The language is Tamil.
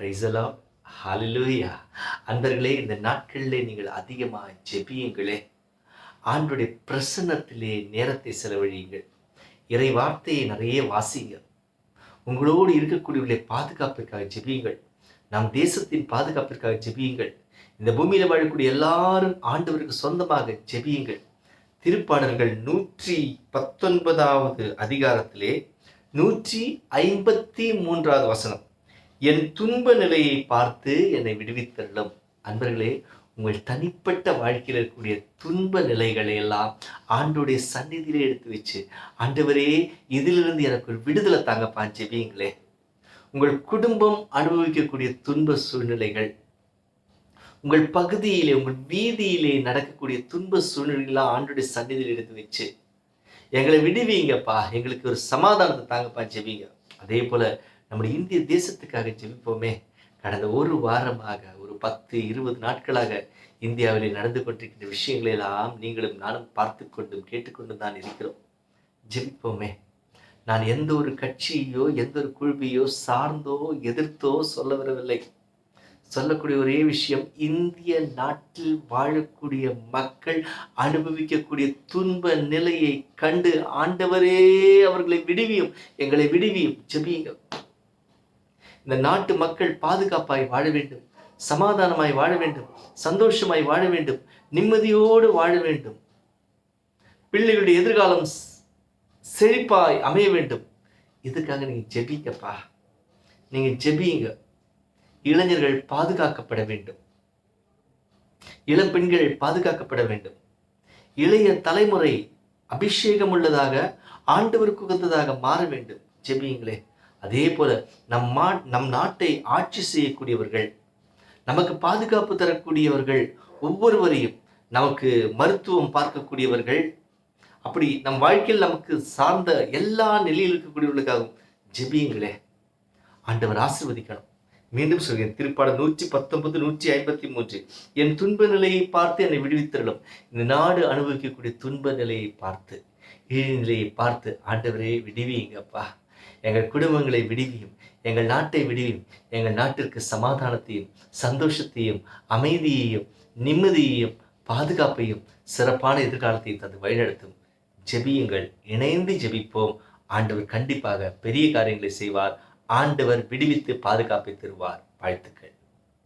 Praise the Lord. ஹல்லேலூயா. அன்பர்களே, இந்த நாட்களிலே நீங்கள் அதிகமாக ஜெபியுங்களே. ஆண்டவருடைய பிரசன்னத்திலே நேரத்தை செலவழியுங்கள். இறை வார்த்தையை நிறைய வாசிங்க. உங்களோடு இருக்கக்கூடியவர்களை பாதுகாப்பிற்காக ஜெபியுங்கள். நம் தேசத்தின் பாதுகாப்பிற்காக ஜெபியுங்கள். இந்த பூமியில் வாழக்கூடிய எல்லாரும் ஆண்டவருக்கு சொந்தமாக ஜெபியுங்கள். திருப்பாடல்கள் 119வது அதிகாரத்திலே 153வது வசனம், என் துன்ப நிலையை பார்த்து என்னை விடுவித்தள்ளும். அன்பர்களே, உங்கள் தனிப்பட்ட வாழ்க்கையில் இருக்கக்கூடிய துன்ப நிலைகளை எல்லாம் ஆண்டோடைய சந்நிதியிலே எடுத்து வச்சு, ஆண்டவரே இதிலிருந்து எனக்கு ஒரு விடுதலை தாங்கப்பா ஜெபியுங்களே. உங்கள் குடும்பம் அனுபவிக்கக்கூடிய துன்ப சூழ்நிலைகள், உங்கள் பகுதியிலே உங்கள் வீதியிலே நடக்கக்கூடிய துன்ப சூழ்நிலைகளாம் ஆண்டோடைய சந்நிதியில் எடுத்து வச்சு, எங்களை விடுவீங்கப்பா, எங்களுக்கு ஒரு சமாதானத்தை தாங்கப்பா ஜெபிங்க. அதே போல நம்முடைய இந்திய தேசத்துக்காக ஜெபிப்போமே. கடந்த ஒரு வாரமாக, ஒரு 10-20 நாட்களாக இந்தியாவிலே நடந்து கொண்டிருக்கின்ற விஷயங்களெல்லாம் நீங்களும் நானும் பார்த்து கொண்டும் கேட்டுக்கொண்டும் தான் இருக்கிறோம். ஜெபிப்போமே. நான் எந்த ஒரு கட்சியோ எந்த ஒரு குழுவையோ சார்ந்தோ எதிர்த்தோ சொல்ல வரவில்லை. சொல்லக்கூடிய ஒரே விஷயம், இந்திய நாட்டில் வாழக்கூடிய மக்கள் அனுபவிக்கக்கூடிய துன்ப நிலையை கண்டு, ஆண்டவரே அவர்களை விடுவியும், எங்களை விடுவியும், ஜெபியுங்கள். இந்த நாட்டு மக்கள் பாதுகாப்பாய் வாழ வேண்டும், சமாதானமாய் வாழ வேண்டும், சந்தோஷமாய் வாழ வேண்டும், நிம்மதியோடு வாழ வேண்டும். பிள்ளைகளுடைய எதிர்காலம் செழிப்பாய் அமைய வேண்டும். இதுக்காக நீங்க ஜெபிங்கப்பா. நீங்க ஜெபியுங்க. இளைஞர்கள் பாதுகாக்கப்பட வேண்டும். இளம் பெண்கள் பாதுகாக்கப்பட வேண்டும். இளைய தலைமுறை அபிஷேகம் உள்ளதாக, ஆண்டவருக்கு உகந்ததாக மாற வேண்டும். ஜெபியுங்களே. அதே போல நம் நாட்டை ஆட்சி செய்யக்கூடியவர்கள், நமக்கு பாதுகாப்பு தரக்கூடியவர்கள், ஒவ்வொருவரையும், நமக்கு மருத்துவம் பார்க்கக்கூடியவர்கள், அப்படி நம் வாழ்க்கையில் நமக்கு சார்ந்த எல்லா நிலையில் இருக்கக்கூடியவர்களுக்காகவும் ஜெபியுங்களே. ஆண்டவர் ஆசீர்வதிக்கணும். மீண்டும் சொல்கிறேன், திருப்பாடல் 119, 153, என் துன்ப நிலையை பார்த்து என்னை விடுவித்தருளும். இந்த நாடு அனுபவிக்கக்கூடிய துன்ப நிலையை பார்த்து, நிலையை பார்த்து, ஆண்டவரே விடுவியுங்கப்பா. எங்கள் குடும்பங்களை விடுவியும், எங்கள் நாட்டை விடுவியும். எங்கள் நாட்டிற்கு சமாதானத்தையும் சந்தோஷத்தையும் அமைதியையும் நிம்மதியையும் பாதுகாப்பையும் சிறப்பான எதிர்காலத்தையும் தந்து வழிநடத்தும். ஜெபியுங்கள். இணைந்து ஜெபிப்போம். ஆண்டவர் கண்டிப்பாக பெரிய காரியங்களை செய்வார். ஆண்டவர் விடுவித்து பாதுகாப்பை தருவார். வாழ்த்துக்கள்.